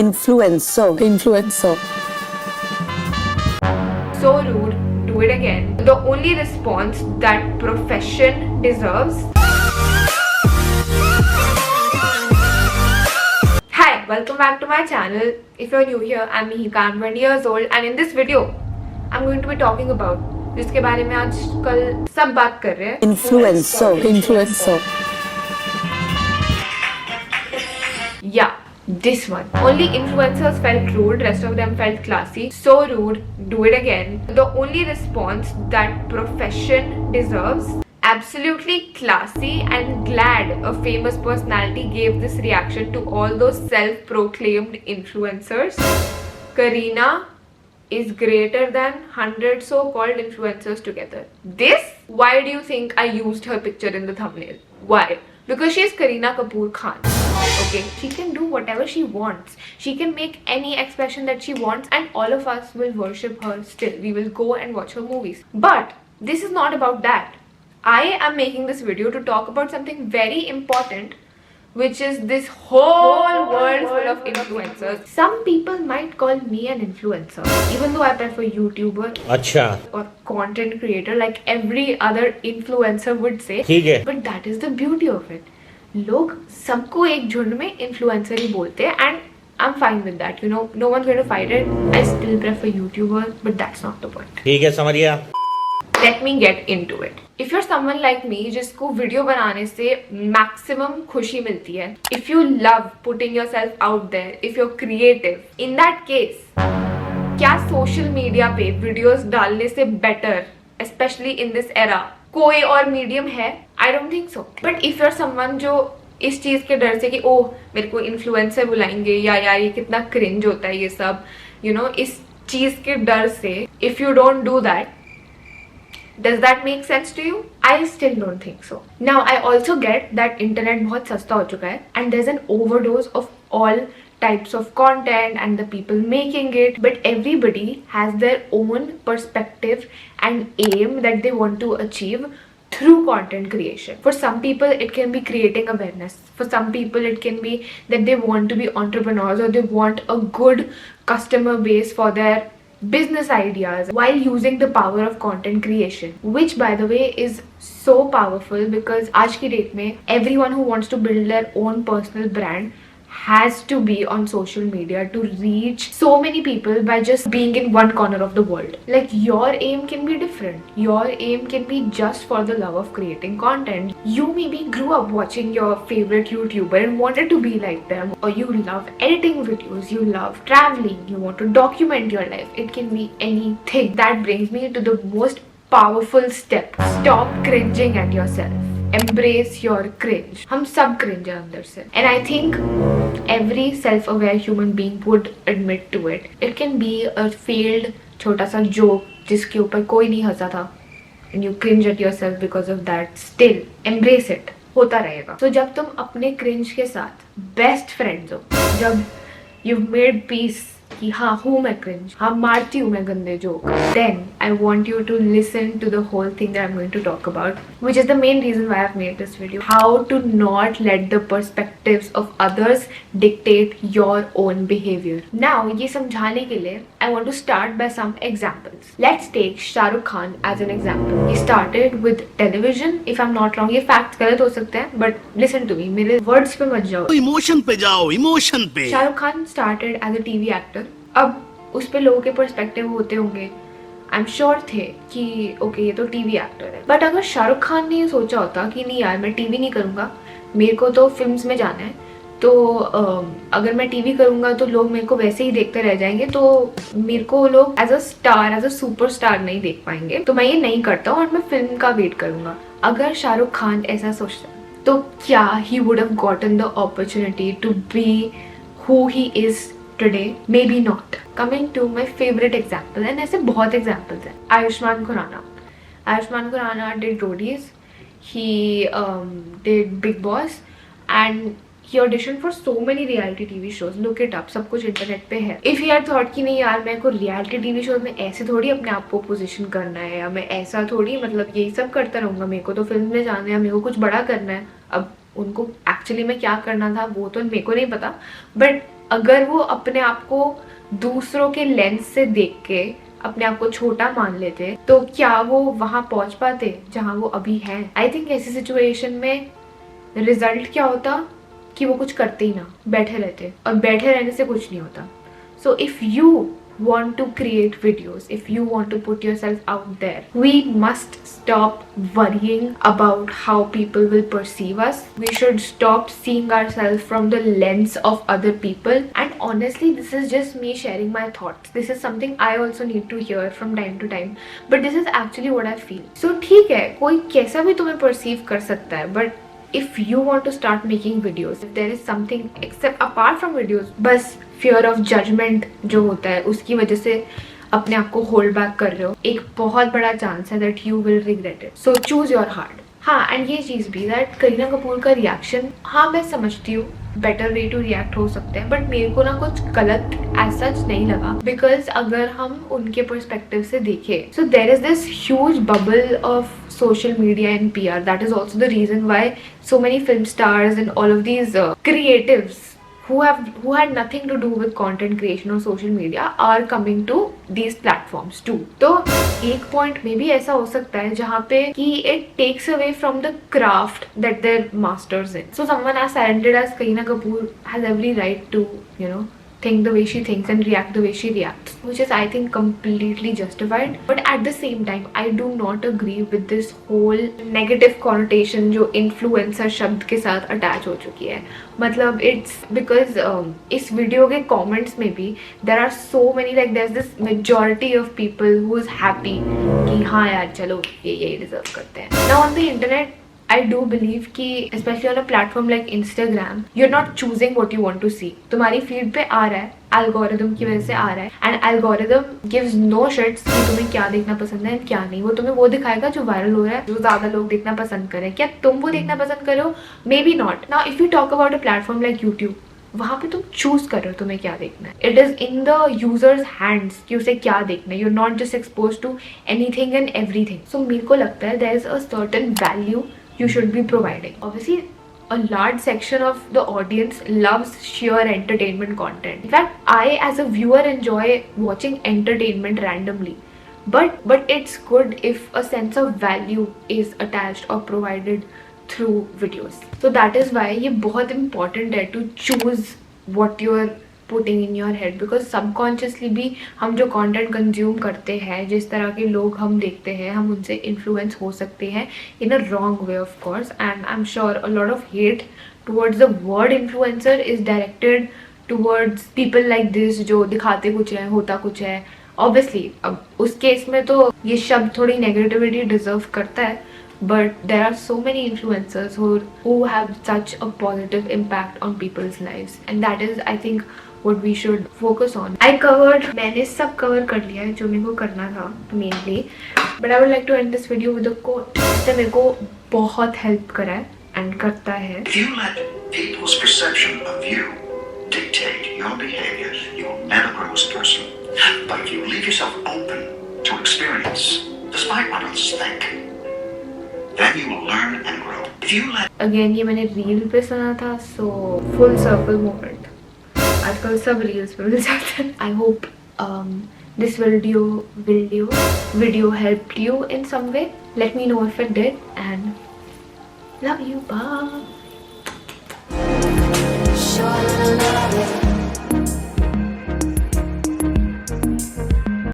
Influencer. So rude, do it again. The only response that profession deserves. Hi, welcome back to my channel. If you're new here, I'm Mihika, I'm 20 years old and in this video, I'm going to be talking about जिसके बारे में आजकल सब बात कर रहे हैं. Influencer. Yeah, this one. Only influencers felt rude, rest of them felt classy. So rude, do it again. The only response that profession deserves. Absolutely classy and glad a famous personality gave this reaction to all those self-proclaimed influencers. Kareena is greater than 100 so-called influencers together. This? Why do you think I used her picture in the thumbnail? Why? Because she is Kareena Kapoor Khan. Okay, she can do whatever she wants. She can make any expression that she wants and all of us will worship her still. We will go and watch her movies. But this is not about that. I am making this video to talk about something very important, which is this whole world full of influencers. Some people might call me an influencer, even though I prefer YouTuber or content creator like every other influencer would say. But that is the beauty of it. लोग सबको एक झुंड में influencer ही बोलते हैं and I'm fine with that. You know, no one's going to fight it. I still prefer YouTuber, but that's not the point. ठीक है, समझ गया. Let me get into it. If you're someone like me जिसको video बनाने से maximum खुशी मिलती है, if you love putting yourself out there, if you're creative, in that case, क्या सोशल मीडिया पे वीडियोस डालने से better, especially in this era, कोई और मीडियम है? I don't think so. But if you're someone जो इस चीज के डर से कि ओह मेरे को इन्फ्लुएंसर बुलाएंगे या यार ये कितना क्रिंज होता है ये सब, you know, इस चीज के डर से, if you don't do that, does that make sense to you? I still don't think so. Now I also get that internet बहुत सस्ता हो चुका है and there's an overdose of all types of content and the people making it, but everybody has their own perspective and aim that they want to achieve through content creation. For some people it can be creating awareness. For some people it can be that they want to be entrepreneurs or they want a good customer base for their business ideas while using the power of content creation, which by the way is so powerful because आज की date में everyone who wants to build their own personal brand has to be on social media to reach so many people by just being in one corner of the world. Like your aim can be different. Your aim can be just for the love of creating content. You maybe grew up watching your favorite YouTuber and wanted to be like them, or you love editing videos, you love traveling, you want to document your life. It can be anything. That brings me to the most powerful step. Stop cringing at yourself. Embrace your cringe. हम सब cringe हैं अंदर से. And I think every self-aware human being would admit to it. It can be a failed छोटा सा joke जिसके ऊपर कोई नहीं हंसा था. And you cringe at yourself because of that. Still, embrace it. होता रहेगा. So जब तुम अपने cringe के साथ best friends हो, जब you've made peace कि हाँ हूँ मैं cringe, हाँ मारती हूँ मैं गंदे joke, then I want you to listen to the whole thing that I'm going to talk about, which is the main reason why I've made this video. How to not let the perspectives of others dictate your own behavior. Now ये समझाने के लिए I want to start by some examples. Let's take Shah Rukh Khan as an example. He started with television. If I'm not wrong, ये facts गलत हो सकते हैं, but listen to me, मेरे words पे मत जाओ. इमोशन पे जाओ, इमोशन पे. Shah Rukh Khan started as a TV actor. अब उस पे लोगों के पर्सपेक्टिव होते होंगे. आई एम श्योर थे कि ओके ये तो टीवी एक्टर है, बट अगर शाहरुख खान ने ये सोचा होता कि नहीं यार मैं टीवी नहीं करूँगा, मेरे को तो फिल्म्स में जाना है, तो अगर मैं टीवी करूँगा तो लोग मेरे को वैसे ही देखते रह जाएंगे, तो मेरे को लोग as a star, as a superstar नहीं देख पाएंगे, तो मैं ये नहीं करता हूँ और मैं फिल्म का वेट करूँगा. अगर शाहरुख खान ऐसा सोचता तो क्या he would have gotten the opportunity to be who he is today? Maybe not. Coming to my favorite example, and ऐसे बहुत examples हैं. Ayushmann Khurrana. Ayushmann Khurrana did Roadies. He did Big Boss, and he auditioned for so many reality TV shows. Look it up. सब कुछ internet पे है. If he had thought कि नहीं यार मेरे को reality TV shows में ऐसे थोड़ी अपने आप को पोजीशन करना है, या मैं ऐसा थोड़ी मतलब यही सब करता रहूँगा, मेरे को तो फिल्म में जाना है, मेरे को कुछ बड़ा करना है. अब उनको एक्चुअली में क्या करना था वो तो मेरे को नहीं पता, बट अगर वो अपने आप को दूसरों के लेंस से देख के अपने आप को छोटा मान लेते तो क्या वो वहां पहुंच पाते जहां वो अभी हैं? आई थिंक ऐसी सिचुएशन में रिजल्ट क्या होता कि वो कुछ करते ही ना, बैठे रहते, और बैठे रहने से कुछ नहीं होता. So if you want to create videos, if you want to put yourself out there, we must stop worrying about how people will perceive us. We should stop seeing ourselves from the lens of other people. And honestly, this is just me sharing my thoughts. This is something I also need to hear from time to time, but this is actually what I feel. So ठीक है, कोई कैसा भी तुम्हें perceive कर सकता है, but if you want to start making videos, if there is something except apart from videos, बस fear of judgment जो होता है उसकी वजह से अपने आप को होल्ड बैक कर रहे हो, एक बहुत बड़ा चांस है that you will regret it. So choose your heart. हाँ, एंड ये चीज़ भी दैट करीना कपूर का रिएक्शन, हाँ मैं समझती हूँ बेटर वे टू रिएक्ट हो सकते हैं, बट मेरे को ना कुछ गलत एज सच नहीं लगा. बिकॉज अगर हम उनके पर्सपेक्टिव से देखें, so there is this huge bubble of social media and PR. That is also the reason why so many film stars and all of these creatives who had nothing to do with content creation or social media are coming to these platforms too. तो एक point में भी ऐसा हो सकता है जहाँ पे कि it takes away from the craft that they're masters in. So someone as talented as Kareena Kapoor has every right to, you know, think the way she thinks and react the way she reacts, which is I think completely justified. But at the same time, I do not agree with this whole negative connotation जो influencer शब्द के साथ attach हो चुकी है. मतलब it's because इस video के comments में भी there are so many, like there's this majority of people who is happy कि हाँ यार चलो ये deserve करते हैं. Now on the internet, I do believe कि especially on a platform like Instagram, you're not choosing what you want to see. तुम्हारी feed पे आ रहा है, algorithm की वजह से आ रहा है, and algorithm gives no shits कि तुम्हें क्या देखना पसंद है और क्या नहीं. वो तुम्हें वो दिखाएगा जो वायरल हो रहा है, जो ज्यादा लोग देखना पसंद करें. क्या तुम वो देखना पसंद करो? May be not. Now if you talk about a platform like YouTube, वहाँ पे तुम चूज कर रहे हो तुम्हें क्या देखना है. It is in the users hands कि उसे क्या देखना है. You are not just expose to anything and everything. So मेरे को लगता है there is a certain value you should be providing. Obviously, a large section of the audience loves sheer entertainment content. In fact, I as a viewer enjoy watching entertainment randomly. But it's good if a sense of value is attached or provided through videos. So that is why ये बहुत important है to choose what you're putting in your head, because subconsciously भी हम जो content consume करते हैं, जिस तरह के लोग हम देखते हैं, हम उनसे influence हो सकते हैं in a wrong way of course. And I'm sure a lot of hate towards the word influencer is directed towards people like this जो दिखाते कुछ है, होता कुछ है. Obviously अब उस केस में तो ये शब्द थोड़ी negativity deserve करता है, but there are so many influencers who have such a positive impact on people's lives, and that is I think what we should focus on. मैंने सब cover कर लिया है जो मेरे को करना था mainly, but I would like to end this video with a quote जिसने मेरे को बहुत help करा है and करता है. If you let people's perception of you dictate your behavior, you will never grow as a person. But if you leave yourself open to experience, despite what others think, then you will learn and grow. If you let Again ये मैंने reel पे सुना था, so full circle moment. आजकल सब reels पे मिल जाते हैं. I hope this video helped you in some way. Let me know if it did, and love you. Bye.